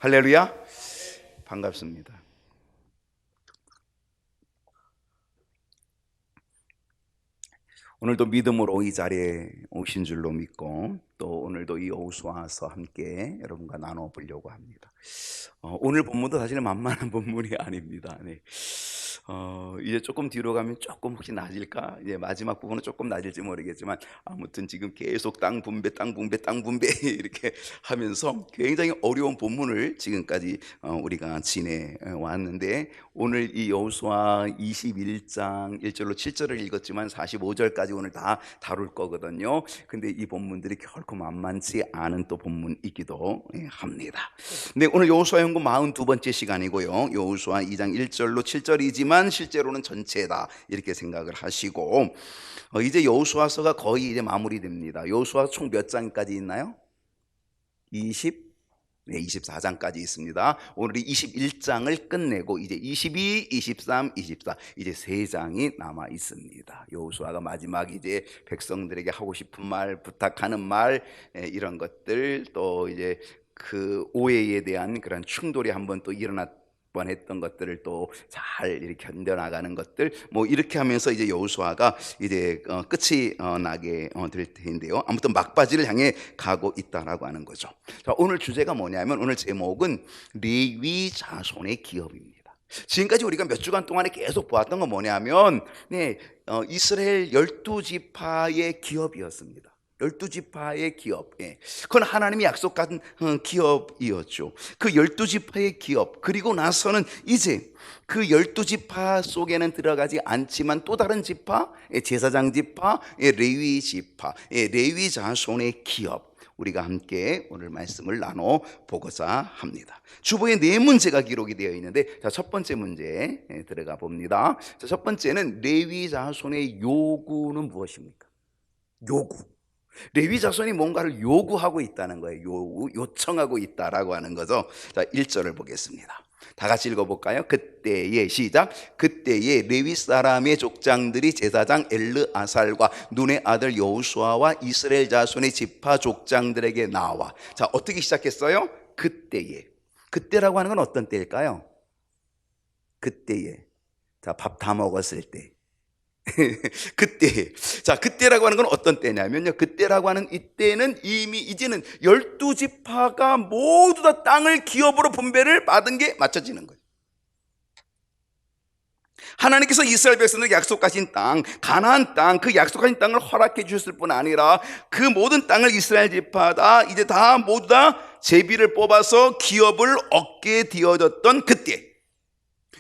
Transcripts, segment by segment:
할렐루야. 반갑습니다. 오늘도 믿음으로 이 자리에 오신 줄로 믿고 또 오늘도 이 여호수아서 함께 여러분과 나눠보려고 합니다. 오늘 본문도 사실 만만한 본문이 아닙니다. 네. 이제 조금 뒤로 가면 조금 혹시 낮을까? 이제 마지막 부분은 조금 낮을지 모르겠지만 아무튼 지금 계속 땅 분배, 땅 분배, 땅 분배 이렇게 하면서 굉장히 어려운 본문을 지금까지 우리가 지내왔는데 오늘 이 여호수아 21장 1절로 7절을 읽었지만 45절까지 오늘 다 다룰 거거든요. 근데 이 본문들이 결코 만만치 않은 또 본문이기도 합니다. 네, 오늘 여호수아 연구 42번째 시간이고요. 여호수아 2장 1절로 7절이지만 실제로는 전체다 이렇게 생각을 하시고 이제 여호수아서가 거의 이제 마무리됩니다. 여호수아 총 몇 장까지 있나요? 24장까지 있습니다. 오늘이 21장을 끝내고 이제 22, 23, 24 이제 3장이 남아 있습니다. 여호수아가 마지막 이제 백성들에게 하고 싶은 말, 부탁하는 말 이런 것들 또 이제 그 오해에 대한 그런 충돌이 한번 또 일어났 했던 것들을 또 잘 이렇게 견뎌나가는 것들 뭐 이렇게 하면서 이제 여호수아가 이제 끝이 나게 될 텐데요. 아무튼 막바지를 향해 가고 있다라고 하는 거죠. 자, 오늘 주제가 뭐냐면 오늘 제목은 레위 자손의 기업입니다. 지금까지 우리가 몇 주간 동안에 계속 보았던 건 뭐냐면 이스라엘 12지파의 기업이었습니다. 12지파의 기업, 그건 하나님이 약속한 기업이었죠. 그 12지파의 기업, 그리고 나서는 이제 그 12지파 속에는 들어가지 않지만 또 다른 지파, 제사장 지파, 레위 지파, 레위 자손의 기업, 우리가 함께 오늘 말씀을 나눠보고자 합니다. 주보에 4문제가 기록이 되어 있는데, 자, 첫 번째 문제 들어가 봅니다. 자, 첫 번째는 레위 자손의 요구는 무엇입니까? 요구. 레위 자손이 뭔가를 요구하고 있다는 거예요. 요청하고 있다라고 하는 거죠. 자, 1절을 보겠습니다. 다 같이 읽어볼까요? 그때에 시작. 그때에 레위 사람의 족장들이 제사장 엘르아살과 눈의 아들 여호수아와 이스라엘 자손의 지파 족장들에게 나와. 자, 어떻게 시작했어요? 그때에. 그때라고 하는 건 어떤 때일까요? 그때에. 자, 밥 다 먹었을 때. 그때. 자, 그때라고 하는 건 어떤 때냐면요, 그때라고 하는 이때는 이미 이제는 12지파가 모두 다 땅을 기업으로 분배를 받은 게 맞춰지는 거예요. 하나님께서 이스라엘 백성들에게 약속하신 땅, 가나안 땅, 그 약속하신 땅을 허락해 주셨을 뿐 아니라 그 모든 땅을 이스라엘 지파다 이제 다 모두 다 제비를 뽑아서 기업을 얻게 되어졌던 그때,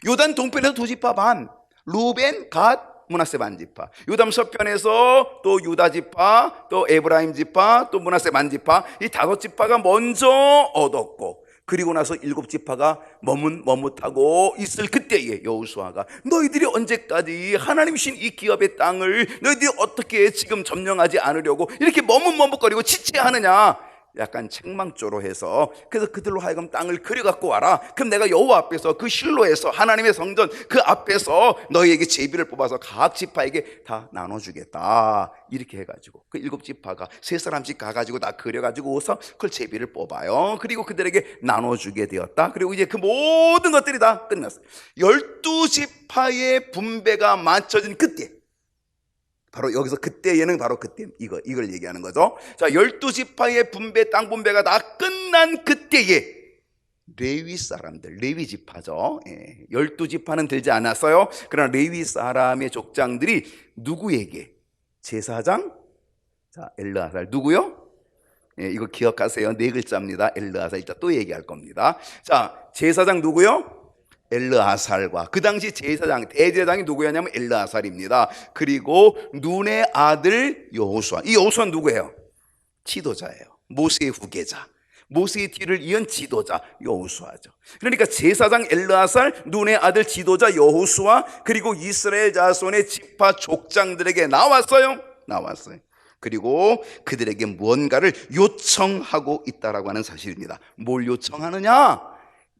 요단 동편에서 2지파 반, 루벤, 갓, 므낫세 반지파, 요담 서편에서 또 유다 지파, 또 에브라임 지파, 또 므낫세 반지파, 이 5지파가 먼저 얻었고, 그리고 나서 7지파가 머뭇하고 있을 그때에 여호수아가 너희들이 언제까지 하나님이신 이 기업의 땅을 너희들이 어떻게 지금 점령하지 않으려고 이렇게 머뭇거리고 지체하느냐, 약간 책망조로 해서, 그래서 그들로 하여금 땅을 그려갖고 와라. 그럼 내가 여호와 앞에서 그 실로에서 하나님의 성전 그 앞에서 너희에게 제비를 뽑아서 각 지파에게 다 나눠주겠다, 이렇게 해가지고 그 7지파가 3사람씩 가가지고 다 그려가지고 오서 그걸 제비를 뽑아요. 그리고 그들에게 나눠주게 되었다. 그리고 이제 그 모든 것들이 다 끝났어요. 12지파의 분배가 맞춰진 그때, 바로 여기서 그때에는 바로 그때 이걸 얘기하는 거죠. 자, 12지파의 분배, 땅 분배가 다 끝난 그때에 레위 사람들, 레위 지파죠. 12지파는 들지 않았어요. 그러나 레위 사람의 족장들이 누구에게? 제사장, 자, 엘르아살. 누구요? 이거 기억하세요. 4글자입니다. 엘르아살. 이따 또 얘기할 겁니다. 자, 제사장 누구요? 엘르아살과, 그 당시 제사장, 대제사장이 누구였냐면 엘르아살입니다. 그리고 눈의 아들 여호수아. 이 여호수아는 누구예요? 지도자예요. 모세의 후계자, 모세의 뒤를 이은 지도자 여호수아죠. 그러니까 제사장 엘르아살, 눈의 아들 지도자 여호수아, 그리고 이스라엘 자손의 지파 족장들에게 나왔어요. 그리고 그들에게 무언가를 요청하고 있다라고 하는 사실입니다. 뭘 요청하느냐?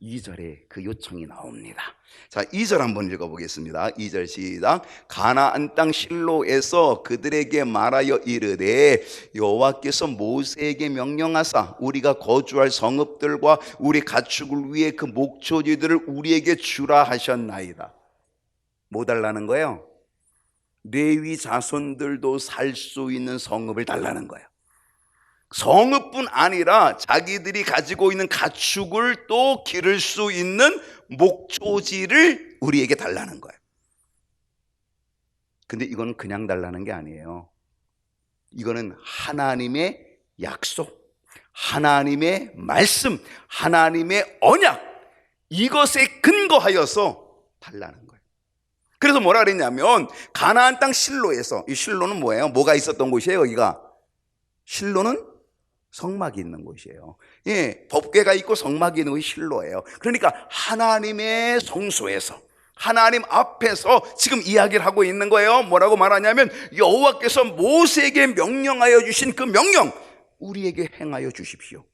2절에 그 요청이 나옵니다. 자, 2절 한번 읽어보겠습니다. 2절 시작. 가나안 땅 실로에서 그들에게 말하여 이르되 여호와께서 모세에게 명령하사 우리가 거주할 성읍들과 우리 가축을 위해 그 목초지들을 우리에게 주라 하셨나이다. 뭐 달라는 거예요? 레위 자손들도 살 수 있는 성읍을 달라는 거예요. 성읍뿐 아니라 자기들이 가지고 있는 가축을 또 기를 수 있는 목초지를 우리에게 달라는 거예요. 근데 이건 그냥 달라는 게 아니에요. 이거는 하나님의 약속, 하나님의 말씀, 하나님의 언약, 이것에 근거하여서 달라는 거예요. 그래서 뭐라 그랬냐면 가나안 땅 실로에서, 이 실로는 뭐예요? 뭐가 있었던 곳이에요? 여기가 실로는 성막이 있는 곳이에요. 예, 법궤가 있고 성막이 있는 곳이 실로예요. 그러니까 하나님의 성소에서, 하나님 앞에서 지금 이야기를 하고 있는 거예요. 뭐라고 말하냐면 여호와께서 모세에게 명령하여 주신 그 명령 우리에게 행하여 주십시오.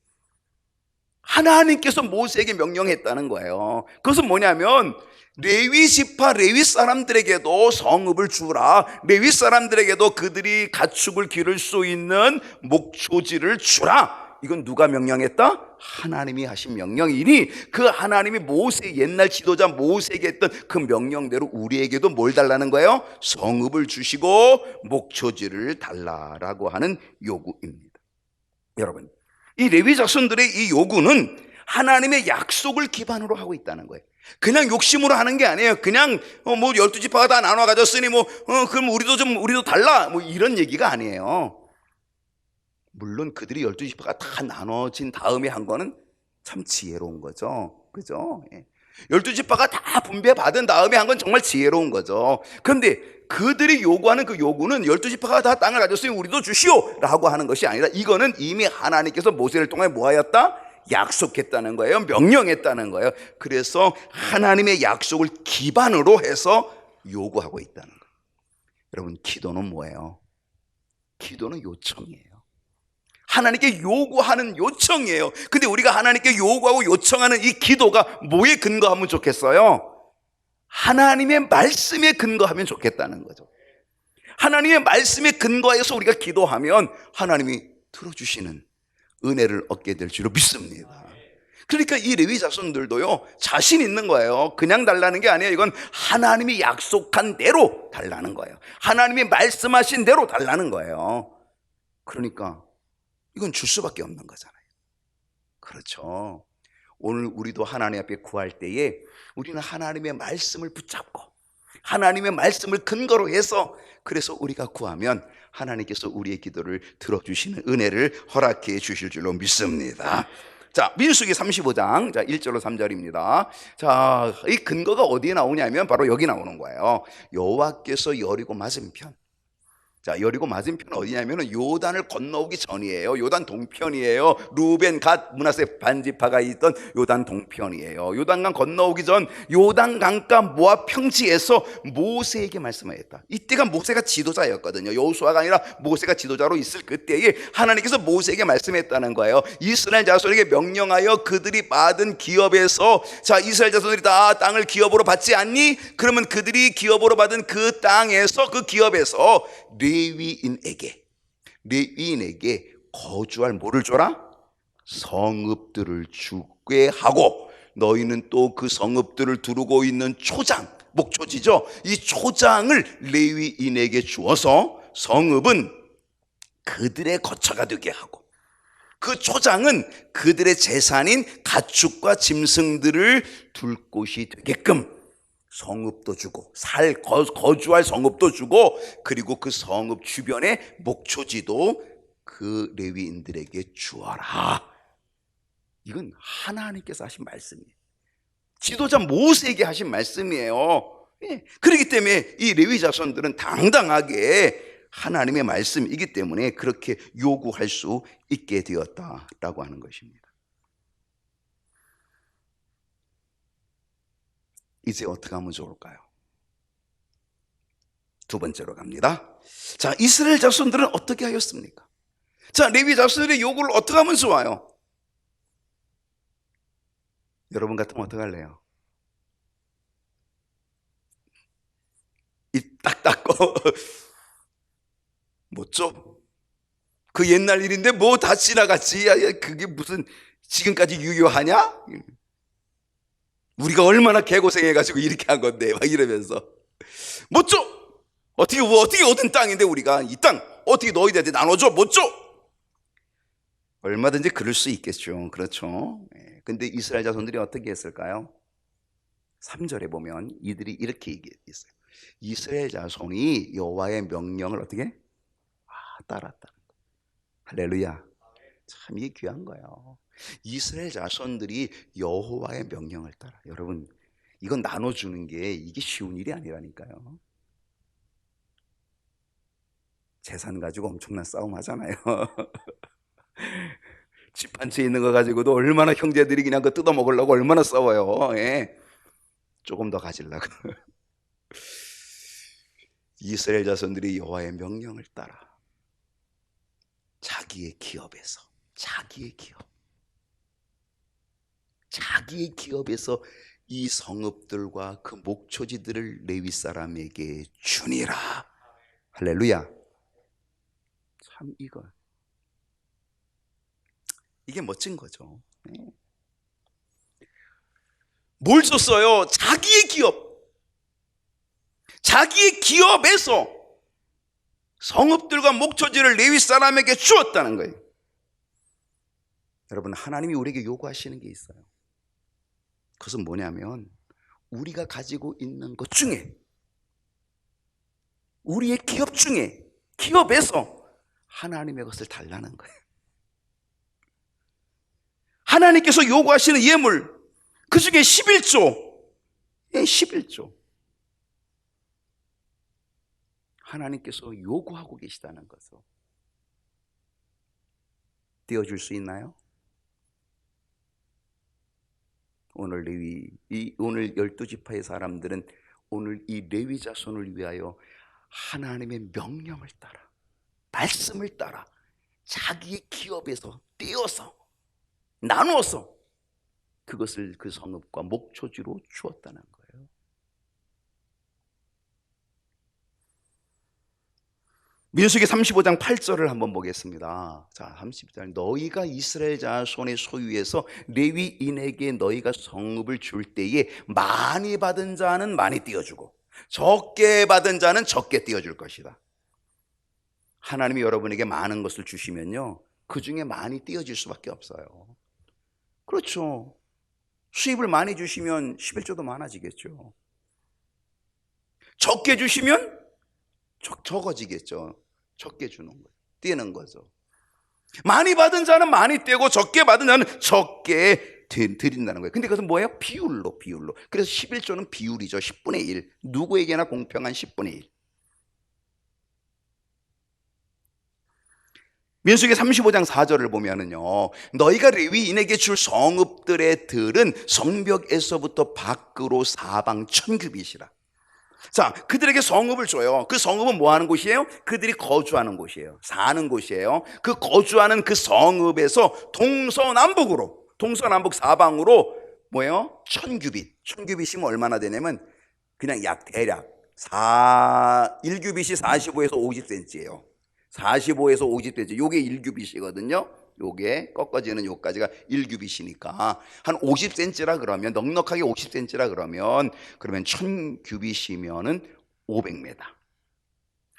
하나님께서 모세에게 명령했다는 거예요. 그것은 뭐냐면 레위 지파 레위 사람들에게도 성읍을 주라, 레위 사람들에게도 그들이 가축을 기를 수 있는 목초지를 주라. 이건 누가 명령했다? 하나님이 하신 명령이니 그 하나님이 모세, 옛날 지도자 모세에게 했던 그 명령대로 우리에게도 뭘 달라는 거예요? 성읍을 주시고 목초지를 달라라고 하는 요구입니다. 여러분, 이 레위 자손들의 이 요구는 하나님의 약속을 기반으로 하고 있다는 거예요. 그냥 욕심으로 하는 게 아니에요. 그냥 12지파가 다 나눠 가졌으니 그럼 우리도 달라 이런 얘기가 아니에요. 물론 그들이 12지파가 다 나눠진 다음에 한 거는 참 지혜로운 거죠. 그죠? 12지파가 다 분배받은 다음에 한 건 정말 지혜로운 거죠. 그런데 그들이 요구하는 그 요구는 12지파가 다 땅을 가졌으니 우리도 주시오 라고 하는 것이 아니라 이거는 이미 하나님께서 모세를 통해 뭐 하였다? 약속했다는 거예요. 명령했다는 거예요. 그래서 하나님의 약속을 기반으로 해서 요구하고 있다는 거예요. 여러분, 기도는 뭐예요? 기도는 요청이에요. 하나님께 요구하는 요청이에요. 근데 우리가 하나님께 요구하고 요청하는 이 기도가 뭐에 근거하면 좋겠어요? 하나님의 말씀에 근거하면 좋겠다는 거죠. 하나님의 말씀에 근거해서 우리가 기도하면 하나님이 들어주시는 은혜를 얻게 될 줄로 믿습니다. 그러니까 이 레위 자손들도요 자신 있는 거예요. 그냥 달라는 게 아니에요. 이건 하나님이 약속한 대로 달라는 거예요. 하나님이 말씀하신 대로 달라는 거예요. 그러니까 이건 줄 수밖에 없는 거잖아요. 그렇죠. 오늘 우리도 하나님 앞에 구할 때에 우리는 하나님의 말씀을 붙잡고 하나님의 말씀을 근거로 해서 그래서 우리가 구하면 하나님께서 우리의 기도를 들어주시는 은혜를 허락해 주실 줄로 믿습니다. 자, 민수기 35장 1절로 3절입니다. 자, 이 근거가 어디에 나오냐면 바로 여기 나오는 거예요. 여호와께서 여리고 맞은편. 자, 여리고 맞은편은 어디냐면 요단을 건너오기 전이에요. 요단 동편이에요. 루벤, 갓, 므낫세 반지파가 있던 요단 동편이에요. 요단강 건너오기 전 요단강가 모압 평지에서 모세에게 말씀하였다. 이때가 모세가 지도자였거든요. 여호수아가 아니라 모세가 지도자로 있을 그때에 하나님께서 모세에게 말씀했다는 거예요. 이스라엘 자손에게 명령하여 그들이 받은 기업에서, 자, 이스라엘 자손들이 다 땅을 기업으로 받지 않니? 그러면 그들이 기업으로 받은 그 땅에서, 그 기업에서 레위인에게 거주할 뭐를 줘라? 성읍들을 주게 하고 너희는 또 그 성읍들을 두르고 있는 초장, 목초지죠. 이 초장을 레위인에게 주어서 성읍은 그들의 거처가 되게 하고 그 초장은 그들의 재산인 가축과 짐승들을 둘 곳이 되게끔 성읍도 주고 거주할 성읍도 주고 그리고 그 성읍 주변에 목초지도 그 레위인들에게 주어라. 이건 하나님께서 하신 말씀이에요. 지도자 모세에게 하신 말씀이에요. 그렇기 때문에 이 레위 자손들은 당당하게 하나님의 말씀이기 때문에 그렇게 요구할 수 있게 되었다라고 하는 것입니다. 이제 어떻게 하면 좋을까요? 두 번째로 갑니다. 자, 이스라엘 자손들은 어떻게 하였습니까? 자, 레위 자손들의 요구를 어떻게 하면 좋아요? 여러분 같으면 어떡할래요? 입 딱 닫고 뭐죠? 그 옛날 일인데 뭐 다 지나갔지. 야, 그게 무슨 지금까지 유효하냐? 우리가 얼마나 개고생해가지고 이렇게 한 건데 막 이러면서 뭐죠? 어떻게 얻은 땅인데 우리가 이 땅 어떻게 너희들한테 나눠줘? 뭐죠? 얼마든지 그럴 수 있겠죠. 그렇죠. 근데 이스라엘 자손들이 어떻게 했을까요? 3절에 보면 이들이 이렇게 얘기했어요. 이스라엘 자손이 여호와의 명령을 어떻게? 따랐다. 할렐루야. 참 이게 귀한 거예요. 이스라엘 자손들이 여호와의 명령을 따라. 여러분, 이건 나눠주는 게 이게 쉬운 일이 아니라니까요. 재산 가지고 엄청난 싸움 하잖아요. 집 한 채 있는 거 가지고도 얼마나 형제들이 그냥 그 뜯어 먹으려고 얼마나 싸워요. 예. 조금 더 가지려고. 이스라엘 자손들이 여호와의 명령을 따라 자기의 기업에서 자기의 기업에서 이 성읍들과 그 목초지들을 레위 사람에게 주니라. 할렐루야. 참 이게 멋진 거죠. 뭘 줬어요? 자기의 기업에서 성읍들과 목초지를 레위 사람에게 주었다는 거예요. 여러분, 하나님이 우리에게 요구하시는 게 있어요. 그것은 뭐냐면 우리가 가지고 있는 것 중에, 우리의 기업 중에, 기업에서 하나님의 것을 달라는 거예요. 하나님께서 요구하시는 예물, 그 중에 11조 하나님께서 요구하고 계시다는 것을 떼어줄 수 있나요? 오늘 오늘 12지파의 사람들은 오늘 이 레위 자손을 위하여 하나님의 명령을 따라, 말씀을 따라 자기의 기업에서 떼어서 나누어서 그것을 그 성읍과 목초지로 주었다는 거예요. 민수기 35장 8절을 한번 보겠습니다. 자, 30절. 너희가 이스라엘 자손의 소유에서 레위인에게 너희가 성읍을 줄 때에 많이 받은 자는 많이 띄어주고 적게 받은 자는 적게 띄어줄 것이다. 하나님이 여러분에게 많은 것을 주시면요, 그 중에 많이 띄어질 수밖에 없어요. 그렇죠. 수입을 많이 주시면 11조도 많아지겠죠. 적게 주시면 적어지겠죠. 적게 주는 거예요. 떼는 거죠. 많이 받은 자는 많이 떼고 적게 받은 자는 적게 드린다는 거예요. 근데 그것은 뭐예요? 비율로. 그래서 11조는 비율이죠. 10분의 1. 누구에게나 공평한 10분의 1. 민수기 35장 4절을 보면은요, 너희가 레위인에게 줄 성읍들의 들은 성벽에서부터 밖으로 사방 1000규빗이라. 자, 그들에게 성읍을 줘요. 그 성읍은 뭐 하는 곳이에요? 그들이 거주하는 곳이에요. 사는 곳이에요. 그 거주하는 그 성읍에서 동서남북 사방으로 뭐예요? 1000규빗. 1000규빗이면 얼마나 되냐면 그냥 대략 1규빗이 45에서 50cm예요. 45에서 50cm. 요게 1규빗이거든요. 요게 꺾어지는 요까지가 1규빗이니까 한 50cm라 그러면, 넉넉하게 50cm라 그러면 1000규빗이면은 500m.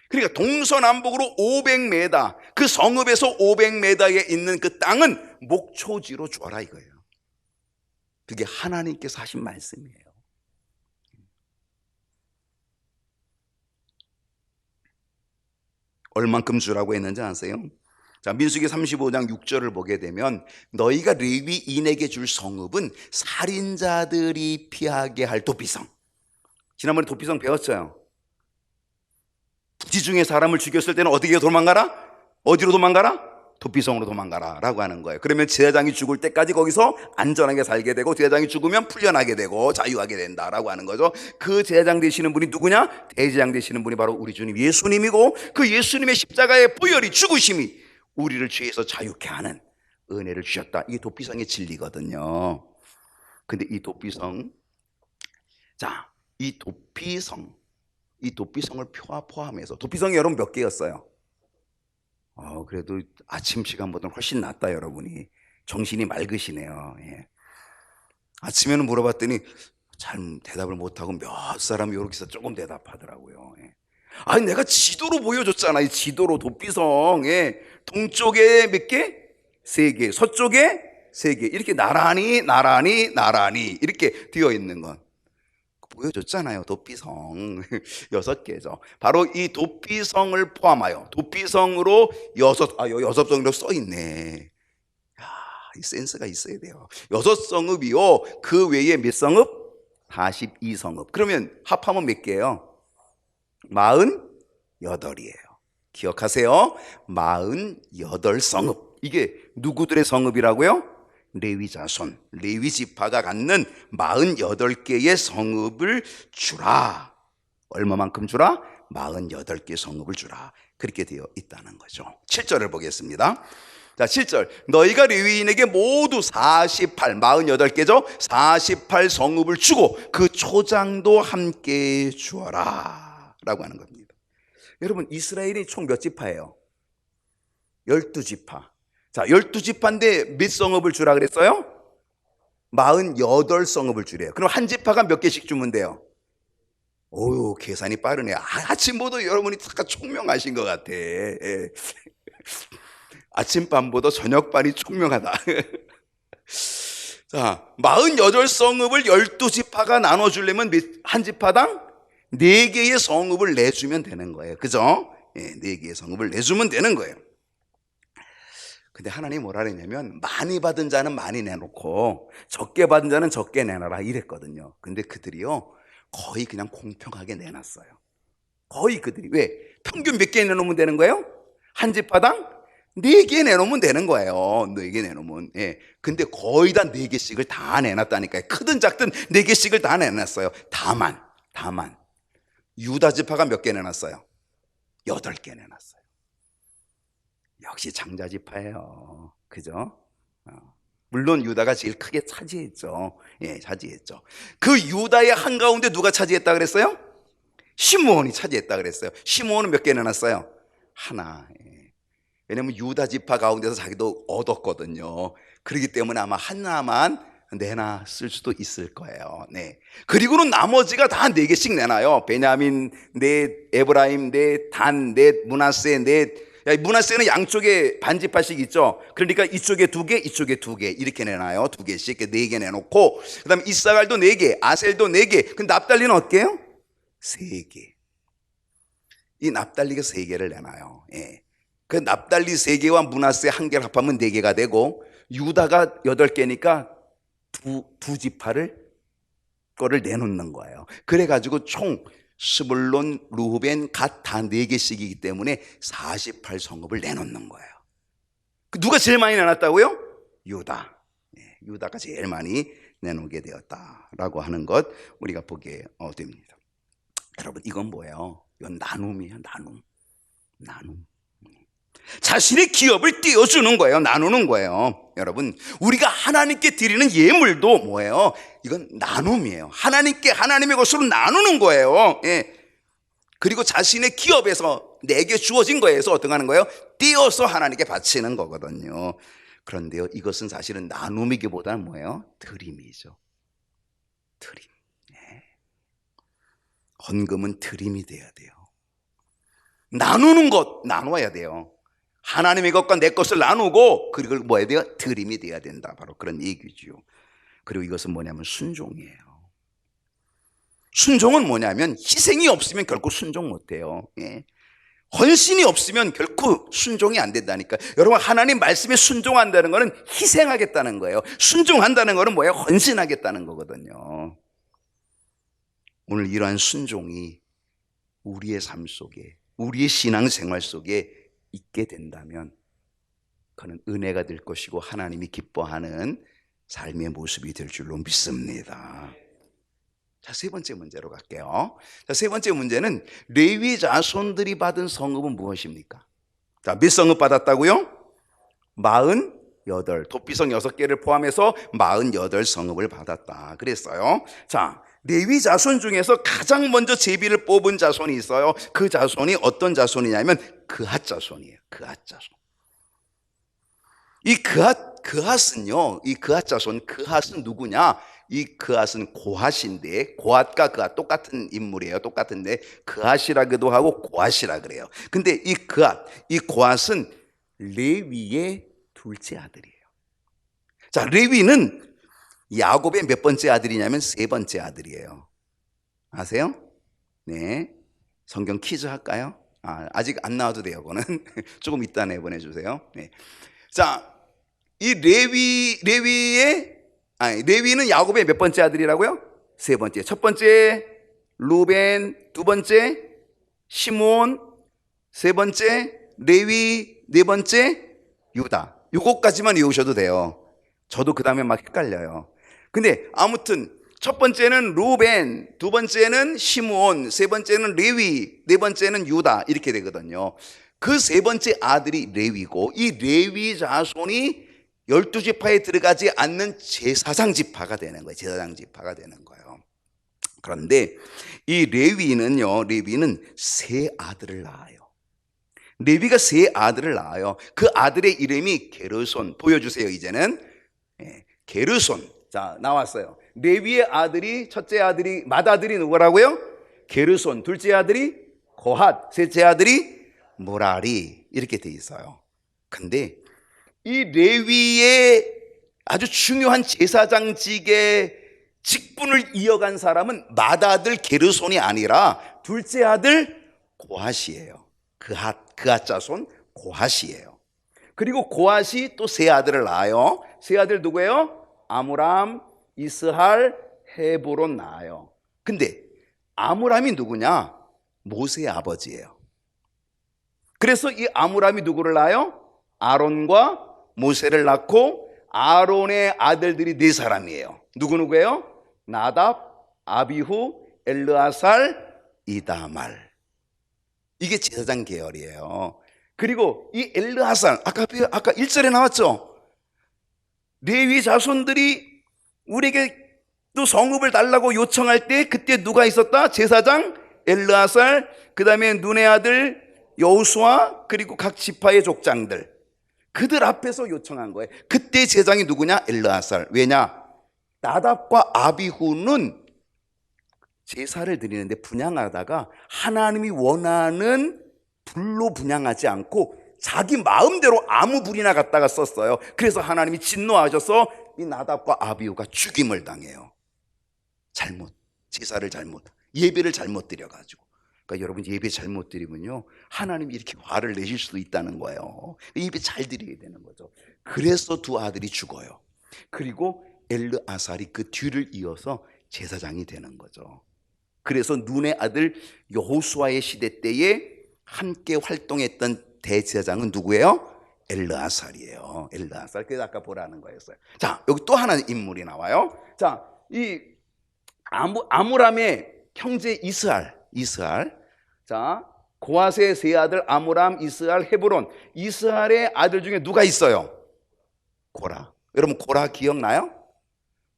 그러니까 동서남북으로 500m, 그 성읍에서 500m에 있는 그 땅은 목초지로 주어라 이거예요. 그게 하나님께서 하신 말씀이에요. 얼만큼 주라고 했는지 아세요? 자, 민수기 35장 6절을 보게 되면 너희가 레위인에게 줄 성읍은 살인자들이 피하게 할 도피성. 지난번에 도피성 배웠어요. 부지 중에 사람을 죽였을 때는 어디로 도망가라? 도피성으로 도망가라 라고 하는 거예요. 그러면 제사장이 죽을 때까지 거기서 안전하게 살게 되고, 제사장이 죽으면 풀려나게 되고 자유하게 된다라고 하는 거죠. 그 제사장 되시는 분이 누구냐? 대제사장 되시는 분이 바로 우리 주님 예수님이고, 그 예수님의 십자가의 보혈이, 죽으심이 우리를 죄에서 자유케 하는 은혜를 주셨다. 이게 도피성의 진리거든요. 근데 이 도피성, 자, 이 도피성을 포함해서 도피성이 여러분 몇 개였어요? 그래도 아침 시간보다는 훨씬 낫다 여러분이. 정신이 맑으시네요. 예. 아침에는 물어봤더니 잘 대답을 못하고 몇 사람이 이렇게 해서 조금 대답하더라고요. 예. 아니 내가 지도로 보여줬잖아. 이 지도로 도피성. 예. 동쪽에 몇 개? 3개. 서쪽에 3개. 이렇게 나란히 이렇게 되어 있는 건 보여줬잖아요. 도피성 6개죠. 바로 이 도피성을 포함하여 도피성으로 6성이라고 써있네. 이 센스가 있어야 돼요. 6성읍이요. 그 외에 몇 성읍? 42성읍. 그러면 합하면 몇 개예요? 48이에요. 기억하세요. 48성읍. 이게 누구들의 성읍이라고요? 레위 자손, 레위 지파가 갖는 48개의 성읍을 주라. 얼마만큼 주라? 48개 성읍을 주라. 그렇게 되어 있다는 거죠. 7절을 보겠습니다. 자, 7절. 너희가 레위인에게 모두 48개죠? 48 성읍을 주고 그 초장도 함께 주어라. 라고 하는 겁니다. 여러분, 이스라엘이 총 몇 지파예요? 12지파. 자, 12지파인데 몇 성읍을 주라 그랬어요? 48성읍을 주래요. 그럼 한 지파가 몇 개씩 주면 돼요? 오유, 계산이 빠르네요. 아침보다 여러분이 잠깐 총명하신 것 같아. 예. 아침반보다 저녁반이 총명하다. 자, 48성읍을 12지파가 나눠주려면 한 지파당 4개의 성읍을 내주면 되는 거예요. 그죠? 예, 4개의 성읍을 내주면 되는 거예요. 근데 하나님이 뭐라 그랬냐면 많이 받은 자는 많이 내놓고 적게 받은 자는 적게 내놔라 이랬거든요. 근데 그들이요 거의 그냥 공평하게 내놨어요. 거의 그들이. 왜? 평균 몇 개 내놓으면 되는 거예요? 한 지파당 4개 내놓으면 되는 거예요. 4개 내놓으면. 예. 근데 거의 다 4개씩을 다 내놨다니까요. 크든 작든 4개씩을 다 내놨어요. 다만 유다 지파가 몇 개 내놨어요? 8개 내놨어요. 역시 장자 지파예요. 그죠? 물론 유다가 제일 크게 차지했죠. 예, 차지했죠. 그 유다의 한가운데 누가 차지했다 그랬어요? 시므온이 차지했다 그랬어요. 시므온은 몇 개 내놨어요? 하나. 예. 왜냐면 유다 지파 가운데서 자기도 얻었거든요. 그렇기 때문에 아마 하나만 내놨을 수도 있을 거예요. 네. 그리고는 나머지가 다 4개씩 내놔요. 베냐민 넷, 에브라임 넷, 단 넷, 므낫세 넷. 므낫세는 양쪽에 반지파씩 있죠. 그러니까 이쪽에 2개, 이쪽에 2개 이렇게 내놔요. 2개씩 4개 내놓고 그 다음에 이사갈도 4개, 아셀도 4개. 근데 납달리는 어때요? 3개. 이 납달리가 3개를 내놔요. 예. 그 납달리 3개와 므낫세 1개를 합하면 4개가 되고 유다가 8개니까 두 지파를 거를 내놓는 거예요. 그래가지고 총 스불론, 루벤, 갓 다 4개씩이기 때문에 48성읍을 내놓는 거예요. 누가 제일 많이 내놨다고요? 유다. 예, 유다가 제일 많이 내놓게 되었다라고 하는 것 우리가 보게 됩니다. 여러분 이건 뭐예요? 이건 나눔이에요. 나눔. 자신의 기업을 띄워주는 거예요. 나누는 거예요. 여러분 우리가 하나님께 드리는 예물도 뭐예요? 이건 나눔이에요. 하나님께 하나님의 것으로 나누는 거예요. 예. 그리고 자신의 기업에서 내게 주어진 거에서 어떻게 하는 거예요? 띄어서 하나님께 바치는 거거든요. 그런데요 이것은 사실은 나눔이기보다는 뭐예요? 드림이죠. 드림. 예. 헌금은 드림이 돼야 돼요. 나누는 것 나눠야 돼요. 하나님의 것과 내 것을 나누고 그걸 뭐 해야 돼요? 드림이 돼야 된다. 바로 그런 얘기죠. 그리고 이것은 뭐냐면 순종이에요. 순종은 뭐냐면 희생이 없으면 결코 순종 못해요. 예. 헌신이 없으면 결코 순종이 안 된다니까. 여러분 하나님 말씀에 순종한다는 것은 희생하겠다는 거예요. 순종한다는 것은 뭐예요? 헌신하겠다는 거거든요. 오늘 이러한 순종이 우리의 삶 속에 우리의 신앙생활 속에 있게 된다면 그는 은혜가 될 것이고 하나님이 기뻐하는 삶의 모습이 될 줄로 믿습니다. 자, 3번째 문제로 갈게요. 자, 3번째 문제는 레위 자손들이 받은 성읍은 무엇입니까? 자, 몇 성읍 받았다고요? 48 도피성 6개를 포함해서 48성읍을 받았다 그랬어요. 자, 레위 자손 중에서 가장 먼저 제비를 뽑은 자손이 있어요. 그 자손이 어떤 자손이냐면 그핫 자손이에요. 그핫 자손. 이 그핫은요, 이 그핫 자손, 그핫은 누구냐? 이 그핫은 고핫인데, 고핫과 그핫 똑같은 인물이에요. 똑같은데 그핫이라고도 하고 고핫이라 그래요. 근데 이 그핫, 이 고핫은 레위의 둘째 아들이에요. 자, 레위는 야곱의 몇 번째 아들이냐면 3번째 아들이에요. 아세요? 네. 성경 퀴즈 할까요? 아직 안 나와도 돼요. 그거는 조금 이따 내보내주세요. 네. 자, 이 레위는 야곱의 몇 번째 아들이라고요? 3번째. 첫 번째 루벤, 두 번째 시몬, 세 번째 레위, 네 번째 유다. 요거까지만 외우셔도 돼요. 저도 그 다음에 막 헷갈려요. 근데 아무튼 첫 번째는 루벤, 두 번째는 시므온, 세 번째는 레위, 네 번째는 유다 이렇게 되거든요. 그 세 번째 아들이 레위고, 이 레위 자손이 12지파에 들어가지 않는 제사장 지파가 되는 거예요. 제사장 지파가 되는 거예요. 그런데 이 레위는 세 아들을 낳아요. 레위가 세 아들을 낳아요. 그 아들의 이름이 게르손. 보여주세요. 이제는 게르손. 자, 나왔어요. 레위의 아들이, 첫째 아들이, 맏아들이 누구라고요? 게르손. 둘째 아들이 고핫. 셋째 아들이 모라리. 이렇게 돼 있어요. 근데 이 레위의 아주 중요한 제사장직의 직분을 이어간 사람은 맏아들 게르손이 아니라 둘째 아들 고핫이에요. 그핫 자손 고핫이에요. 그리고 고핫이 또 세 아들을 낳아요. 세 아들 누구예요? 아므람, 이스할, 헤브론 낳아요. 근데 아므람이 누구냐? 모세의 아버지예요. 그래서 이 아므람이 누구를 낳아요? 아론과 모세를 낳고, 아론의 아들들이 4사람이에요. 누구예요? 나답, 아비후, 엘르아살, 이다말. 이게 제사장 계열이에요. 그리고 이 엘르아살, 아까 1절에 나왔죠? 레위 자손들이 우리에게 또 성읍을 달라고 요청할 때 그때 누가 있었다? 제사장 엘르아살, 그 다음에 눈의 아들 여호수아, 그리고 각 지파의 족장들, 그들 앞에서 요청한 거예요. 그때 제사장이 누구냐? 엘르아살. 왜냐? 나답과 아비후는 제사를 드리는데 분향하다가 하나님이 원하는 불로 분향하지 않고 자기 마음대로 아무 불이나 갖다가 썼어요. 그래서 하나님이 진노하셔서 이 나답과 아비후가 죽임을 당해요. 제사를 예배를 잘못 드려가지고. 그러니까 여러분, 예배 잘못 드리면요, 하나님이 이렇게 화를 내실 수도 있다는 거예요. 예배 잘 드려야 되는 거죠. 그래서 두 아들이 죽어요. 그리고 엘르아살이 그 뒤를 이어서 제사장이 되는 거죠. 그래서 눈의 아들 여호수아의 시대 때에 함께 활동했던 대제사장은 누구예요? 엘르아살이에요. 엘르아살. 그래서 아까 보라는 거였어요. 자, 여기 또 하나 인물이 나와요. 자, 이 아므람의 형제 이스할. 자, 고핫의 세 아들 아므람, 이스할, 헤브론. 이스할의 아들 중에 누가 있어요? 고라. 여러분, 고라 기억나요?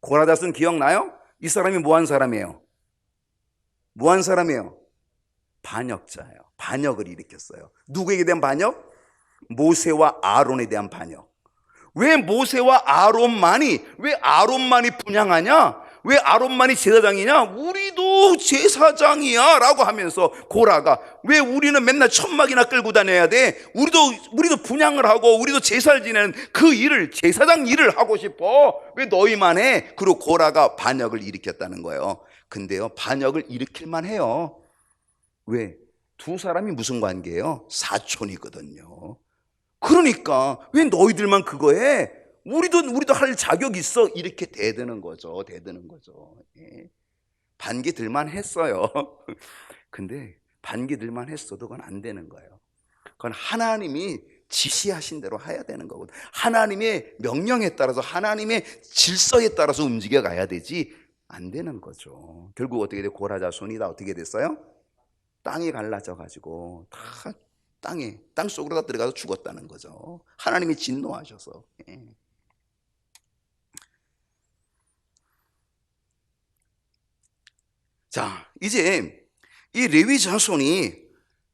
고라 자손 기억나요? 이 사람이 뭐한 사람이에요? 반역자예요. 반역을 일으켰어요. 누구에게 대한 반역? 모세와 아론에 대한 반역. 왜 아론만이 분향하냐? 왜 아론만이 제사장이냐? 우리도 제사장이야 라고 하면서 고라가, 왜 우리는 맨날 천막이나 끌고 다녀야 돼? 우리도 분향을 하고 우리도 제사를 지내는 그 일을, 제사장 일을 하고 싶어. 왜 너희만 해? 그리고 고라가 반역을 일으켰다는 거예요. 근데요, 반역을 일으킬만 해요. 왜? 두 사람이 무슨 관계예요? 사촌이거든요. 그러니까 왜 너희들만 그거 해? 우리도 할 자격 있어. 이렇게 대드는 거죠. 예. 반기 들만 했어요. 근데 반기 들만 했어도 그건 안 되는 거예요. 그건 하나님이 지시하신 대로 해야 되는 거거든요. 하나님의 명령에 따라서, 하나님의 질서에 따라서 움직여 가야 되지, 안 되는 거죠. 결국 어떻게 돼? 고라 자손이 다 어떻게 됐어요? 땅이 갈라져 가지고 다 땅 속으로 다 들어가서 죽었다는 거죠. 하나님이 진노하셔서. 예. 자, 이제 이 레위 자손이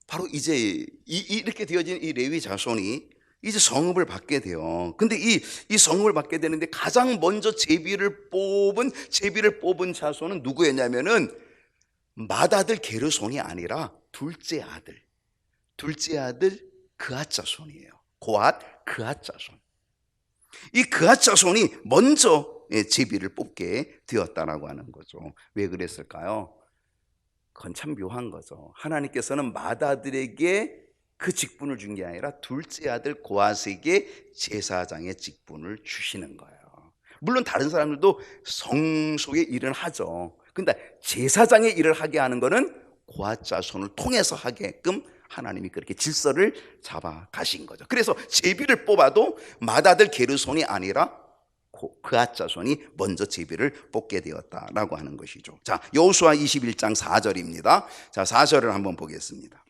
바로 이제 이렇게 되어진 이 레위 자손이 이제 성읍을 받게 돼요. 근데 이 성읍을 받게 되는데 가장 먼저 제비를 뽑은 자손은 누구였냐면은 맏아들 게르손이 아니라 둘째 아들 그앗 자손이에요. 그앗 자손. 이 그앗 자손이 먼저 제비를 뽑게 되었다라고 하는 거죠. 왜 그랬을까요? 그건 참 묘한 거죠. 하나님께서는 맏아들에게 그 직분을 준 게 아니라 둘째 아들 고앗에게 제사장의 직분을 주시는 거예요. 물론 다른 사람들도 성소의 일을 하죠. 근데 제사장의 일을 하게 하는 거는 고앗 자손을 통해서 하게끔 하나님이 그렇게 질서를 잡아 가신 거죠. 그래서 제비를 뽑아도 맏아들 게르손이 아니라 그앗 자손이 먼저 제비를 뽑게 되었다라고 하는 것이죠. 자, 여호수아 21장 4절입니다. 자, 4절을 한번 보겠습니다.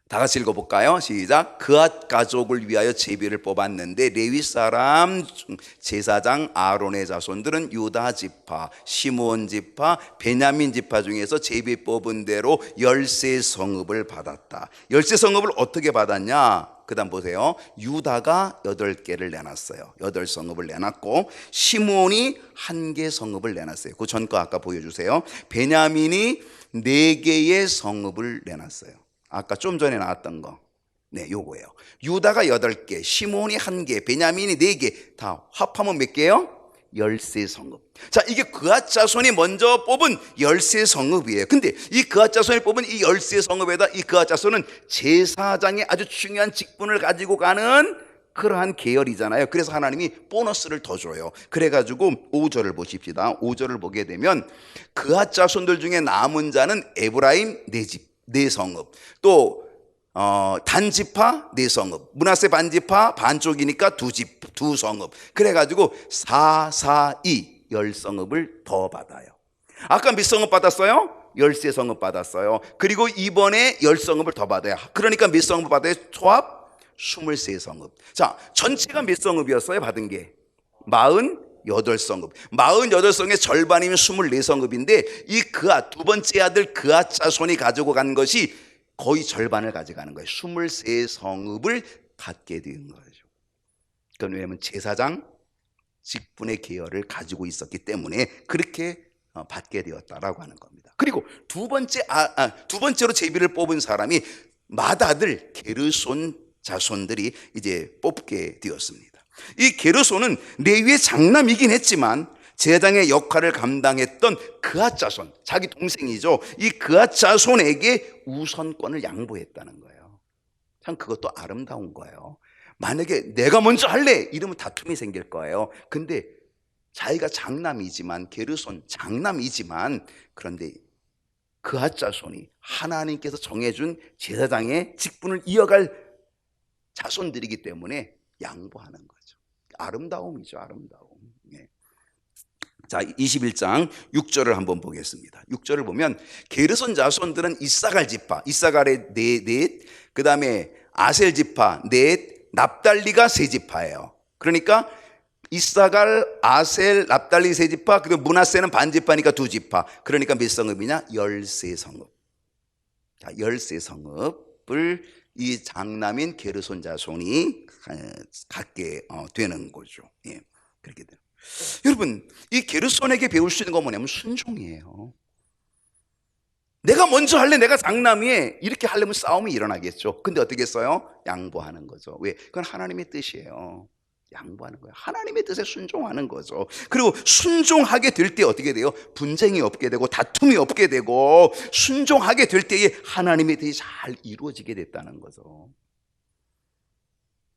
다 같이 읽어볼까요? 시작. 그앗 가족을 위하여 제비를 뽑았는데 레위 사람 제사장 아론의 자손들은 유다 지파, 시므온 지파, 베냐민 지파 중에서 제비 뽑은 대로 열세 성읍을 받았다. 열세 성읍을 어떻게 받았냐? 그 다음 보세요. 유다가 8개를 내놨어요. 8성읍을 내놨고 시므온이 1개 성읍을 내놨어요. 그 전 거 아까 보여주세요. 베냐민이 4개의 성읍을 내놨어요. 아까 좀 전에 나왔던 거. 네, 요거예요. 유다가 8개, 시므온이 1개, 베냐민이 4개. 다 합하면 몇 개요? 13성읍. 자, 이게 그앗 자손이 먼저 뽑은 13성읍이에요. 근데 이 그앗 자손이 뽑은 이 13성읍에다 이 그앗 자손은 제사장의 아주 중요한 직분을 가지고 가는 그러한 계열이잖아요. 그래서 하나님이 보너스를 더 줘요. 그래가지고 5절을 보십시다. 5절을 보게 되면 그앗 자손들 중에 남은 자는 에브라임 4성읍, 또 단지파 4성읍, 므낫세 반지파 반쪽이니까 2성읍. 그래가지고 442 10성읍을 더 받아요. 아까 몇 성읍 받았어요? 13성읍 받았어요. 그리고 이번에 10성읍을 더 받아요. 그러니까 몇 성읍 받아요? 총합 23성읍. 자, 전체가 몇 성읍이었어요? 받은 게 48성읍. 48성의 절반이면 24성읍인데 이 그앗, 두 번째 아들 그앗 자손이 가지고 간 것이 거의 절반을 가져가는 거예요. 23성읍을 갖게 된 거죠. 그건 왜냐하면 제사장 직분의 계열을 가지고 있었기 때문에 그렇게 받게 되었다라고 하는 겁니다. 그리고 두 번째로 제비를 뽑은 사람이 맏아들 게르손 자손들이 이제 뽑게 되었습니다. 이 게르손은 레위의 장남이긴 했지만 제사장의 역할을 감당했던 그앗 자손, 자기 동생이죠. 이 그앗 자손에게 우선권을 양보했다는 거예요. 참 그것도 아름다운 거예요. 만약에 내가 먼저 할래 이러면 다툼이 생길 거예요. 근데 자기가 장남이지만, 게르손 장남이지만, 그런데 그앗 자손이 하나님께서 정해준 제사장의 직분을 이어갈 자손들이기 때문에 양보하는 거죠. 아름다움이죠, 아름다움. 예. 자, 21장 6절을 한번 보겠습니다. 6절을 보면 게르손 자손들은 이사갈 지파, 이사갈의 넷, 그 다음에 아셀 지파 넷, 납달리가 3지파예요. 그러니까 이사갈, 아셀, 납달리 3지파, 그리고 므낫세는 반지파니까 2지파. 그러니까 몇 성읍이냐? 13성읍. 자, 13성읍을 이 장남인 게르손 자손이 갖게 되는 거죠. 예, 그렇게 돼요. 여러분, 이 게르손에게 배울 수 있는 건 뭐냐면 순종이에요. 내가 먼저 할래, 내가 장남이에, 이렇게 하려면 싸움이 일어나겠죠. 근데 어떻게 했어요? 양보하는 거죠. 왜? 그건 하나님의 뜻이에요. 양보하는 거예요. 하나님의 뜻에 순종하는 거죠. 그리고 순종하게 될 때 어떻게 돼요? 분쟁이 없게 되고 다툼이 없게 되고 순종하게 될 때에 하나님의 뜻이 잘 이루어지게 됐다는 거죠.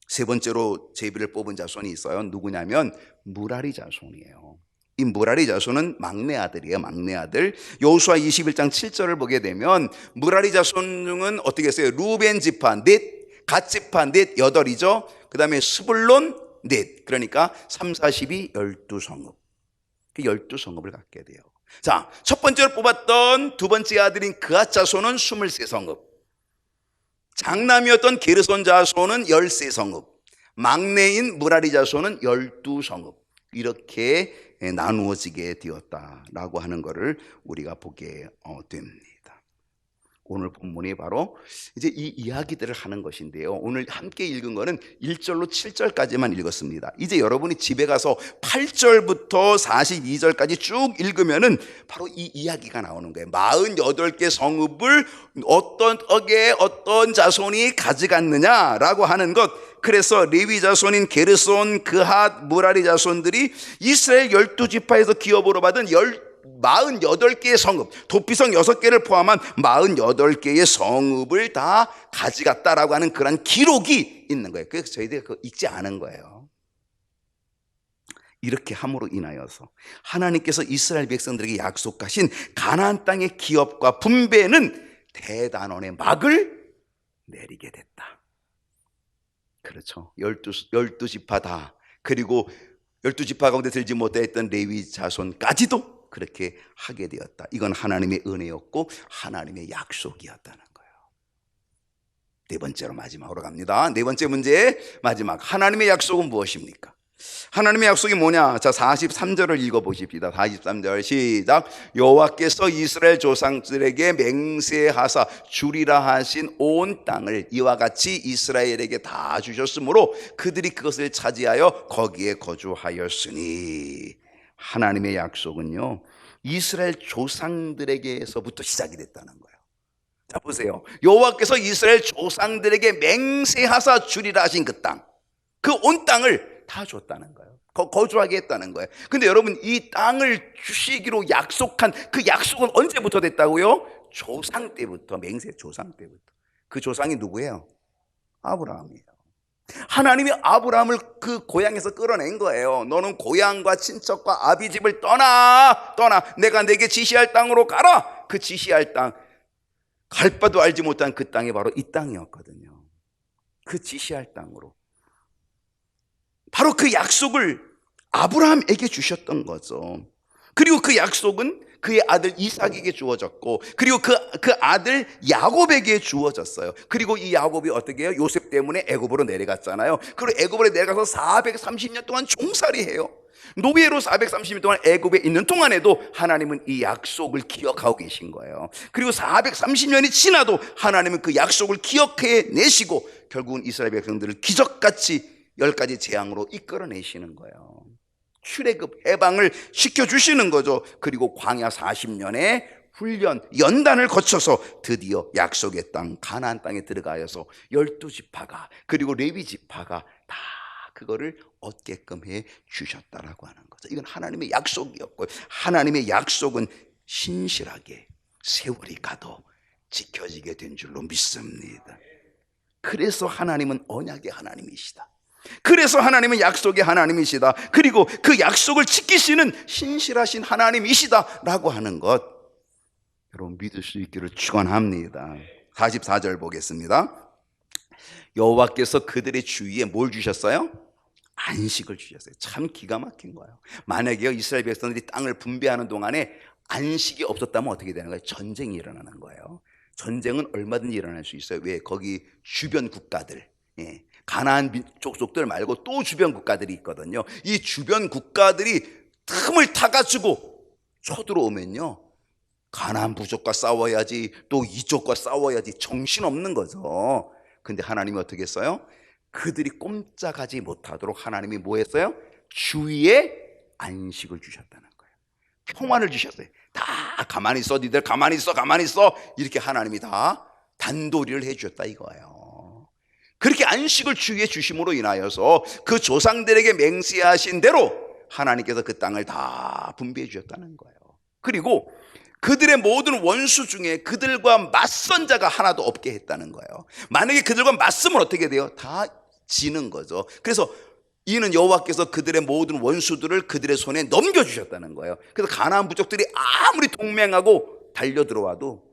세 번째로 제비를 뽑은 자손이 있어요. 누구냐면 무라리 자손이에요. 이 무라리 자손은 막내 아들이에요. 막내 아들. 여호수아 21장 7절을 보게 되면 무라리 자손은 어떻게 했어요? 루벤 지파 넷, 갓 지파 넷, 8이죠. 그 다음에 스불론 넷. 그러니까 3, 4, 12, 12성읍. 그 12성읍을 갖게 돼요. 자, 첫 번째로 뽑았던 두 번째 아들인 그앗 자손은 23성읍. 장남이었던 게르손 자손은 13성읍, 막내인 무라리 자손은 12성읍, 이렇게 나누어지게 되었다라고 하는 것을 우리가 보게 됩니다. 오늘 본문이 바로 이제 이 이야기들을 하는 것인데요, 오늘 함께 읽은 거는 1절로 7절까지만 읽었습니다. 이제 여러분이 집에 가서 8절부터 42절까지 쭉 읽으면은 바로 이 이야기가 나오는 거예요. 48개 성읍을 어떤 떡에 어떤 자손이 가져갔느냐라고 하는 것. 그래서 레위 자손인 게르손, 그핫, 무라리 자손들이 이스라엘 12지파에서 기업으로 받은 48개의 성읍, 도피성 6개를 포함한 48개의 성읍을 다 가져갔다라고 하는 그런 기록이 있는 거예요. 그래서 저희들이 그거 읽지 않은 거예요. 이렇게 함으로 인하여서 하나님께서 이스라엘 백성들에게 약속하신 가나안 땅의 기업과 분배는 대단원의 막을 내리게 됐다. 그렇죠. 12지파 다, 그리고 12지파 가운데 들지 못했던 레위 자손까지도 그렇게 하게 되었다. 이건 하나님의 은혜였고 하나님의 약속이었다는 거예요. 네 번째로 마지막으로 갑니다. 네 번째 문제, 마지막. 하나님의 약속은 무엇입니까? 하나님의 약속이 뭐냐? 자, 43절을 읽어보십시다. 43절 시작. 여호와께서 이스라엘 조상들에게 맹세하사 주리라 하신 온 땅을 이와 같이 이스라엘에게 다 주셨으므로 그들이 그것을 차지하여 거기에 거주하였으니. 하나님의 약속은요, 이스라엘 조상들에게서부터 시작이 됐다는 거예요. 자, 보세요. 여호와께서 이스라엘 조상들에게 맹세하사 주리라 하신 그 땅, 그 온 땅을 다 줬다는 거예요. 거주하게 했다는 거예요. 근데 여러분, 이 땅을 주시기로 약속한 그 약속은 언제부터 됐다고요? 조상 때부터, 맹세 조상 때부터. 그 조상이 누구예요? 아브라함이에요. 하나님이 아브라함을 그 고향에서 끌어낸 거예요. 너는 고향과 친척과 아비 집을 떠나 내가 내게 지시할 땅으로 가라. 그 지시할 땅, 갈 바도 알지 못한 그 땅이 바로 이 땅이었거든요. 그 지시할 땅으로, 바로 그 약속을 아브라함에게 주셨던 거죠. 그리고 그 약속은 그의 아들 이삭에게 주어졌고, 그리고 그 아들 야곱에게 주어졌어요. 그리고 이 야곱이 어떻게 해요? 요셉 때문에 애굽으로 내려갔잖아요. 그리고 애굽으로 내려가서 430년 동안 종살이해요. 노예로 430년 동안 애굽에 있는 동안에도 하나님은 이 약속을 기억하고 계신 거예요. 그리고 430년이 지나도 하나님은 그 약속을 기억해 내시고 결국은 이스라엘 백성들을 기적같이 10가지 재앙으로 이끌어내시는 거예요. 출애굽 해방을 시켜주시는 거죠. 그리고 광야 40년의 훈련 연단을 거쳐서 드디어 약속의 땅 가나안 땅에 들어가서 12지파가 그리고 레위 지파가 다 그거를 얻게끔 해 주셨다라고 하는 거죠. 이건 하나님의 약속이었고, 하나님의 약속은 신실하게 세월이 가도 지켜지게 된 줄로 믿습니다. 그래서 하나님은 언약의 하나님이시다. 그래서 하나님은 약속의 하나님이시다. 그리고 그 약속을 지키시는 신실하신 하나님이시다 라고 하는 것, 여러분 믿을 수 있기를 축원합니다. 44절 보겠습니다. 여호와께서 그들의 주위에 뭘 주셨어요? 안식을 주셨어요. 참 기가 막힌 거예요. 만약에 이스라엘 백성들이 땅을 분배하는 동안에 안식이 없었다면 어떻게 되는 거예요? 전쟁이 일어나는 거예요. 전쟁은 얼마든지 일어날 수 있어요. 왜? 거기 주변 국가들, 가나안 족속들 말고 또 주변 국가들이 있거든요. 이 주변 국가들이 틈을 타가지고 쳐들어오면요, 가나안 부족과 싸워야지, 또 이쪽과 싸워야지, 정신없는 거죠. 근데 하나님이 어떻게 했어요? 그들이 꼼짝하지 못하도록 하나님이 뭐 했어요? 주위에 안식을 주셨다는 거예요. 평안을 주셨어요. 다 가만히 있어, 니들 가만히 있어, 가만히 있어, 이렇게 하나님이 다 단도리를 해주셨다 이거예요. 그렇게 안식을 주위에 주심으로 인하여서 그 조상들에게 맹세하신 대로 하나님께서 그 땅을 다 분배해 주셨다는 거예요. 그리고 그들의 모든 원수 중에 그들과 맞선 자가 하나도 없게 했다는 거예요. 만약에 그들과 맞으면 어떻게 돼요? 다 지는 거죠. 그래서 이는 여호와께서 그들의 모든 원수들을 그들의 손에 넘겨주셨다는 거예요. 그래서 가나안 부족들이 아무리 동맹하고 달려들어와도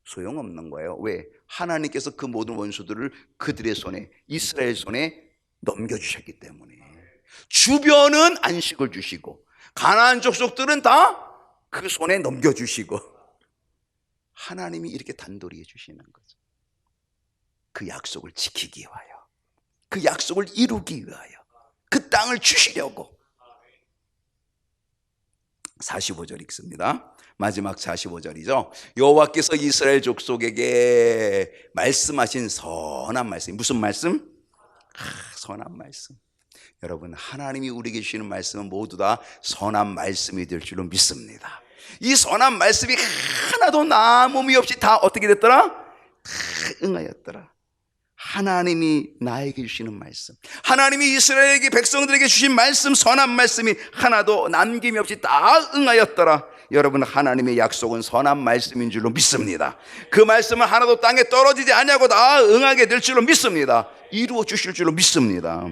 소용없는 거예요. 왜? 하나님께서 그 모든 원수들을 그들의 손에, 이스라엘 손에 넘겨주셨기 때문에. 주변은 안식을 주시고 가나안 족속들은 다 그 손에 넘겨주시고, 하나님이 이렇게 단돌이 해주시는 거죠. 그 약속을 지키기 위하여, 그 약속을 이루기 위하여 그 땅을 주시려고. 45절 읽습니다. 마지막 45절이죠. 여호와께서 이스라엘 족속에게 말씀하신 선한 말씀. 무슨 말씀? 선한 말씀. 여러분, 하나님이 우리에게 주시는 말씀은 모두 다 선한 말씀이 될 줄로 믿습니다. 이 선한 말씀이 하나도 남음이 없이 다 어떻게 됐더라? 다 응하였더라. 하나님이 나에게 주시는 말씀, 하나님이 이스라엘에게 백성들에게 주신 말씀, 선한 말씀이 하나도 남김이 없이 다 응하였더라. 여러분, 하나님의 약속은 선한 말씀인 줄로 믿습니다. 그 말씀은 하나도 땅에 떨어지지 아니하고 다 응하게 될 줄로 믿습니다. 이루어 주실 줄로 믿습니다.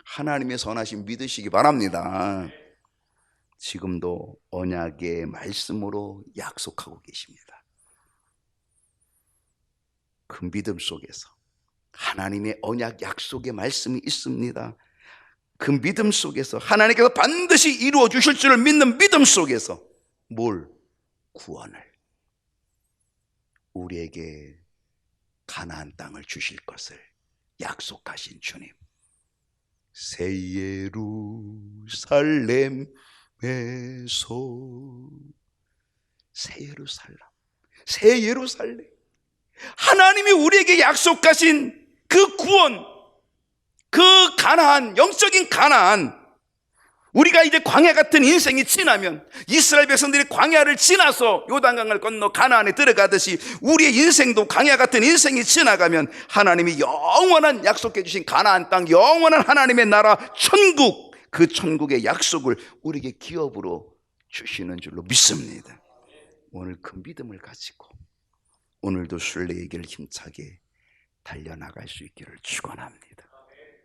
하나님의 선하심 믿으시기 바랍니다. 지금도 언약의 말씀으로 약속하고 계십니다. 그 믿음 속에서 하나님의 언약 약속의 말씀이 있습니다. 그 믿음 속에서 하나님께서 반드시 이루어 주실 줄을 믿는 믿음 속에서 뭘? 구원을, 우리에게 가나안 땅을 주실 것을 약속하신 주님. 새 예루살렘에서, 새 예루살렘, 새 예루살렘, 하나님이 우리에게 약속하신 그 구원, 그 가나안, 영적인 가나안, 우리가 이제 광야 같은 인생이 지나면, 이스라엘 백성들이 광야를 지나서 요단강을 건너 가나안에 들어가듯이 우리의 인생도 광야 같은 인생이 지나가면 하나님이 영원한 약속해 주신 가나안 땅, 영원한 하나님의 나라 천국, 그 천국의 약속을 우리에게 기업으로 주시는 줄로 믿습니다. 오늘 그 믿음을 가지고 오늘도 순례의 길 힘차게 달려나갈 수 있기를 축원합니다.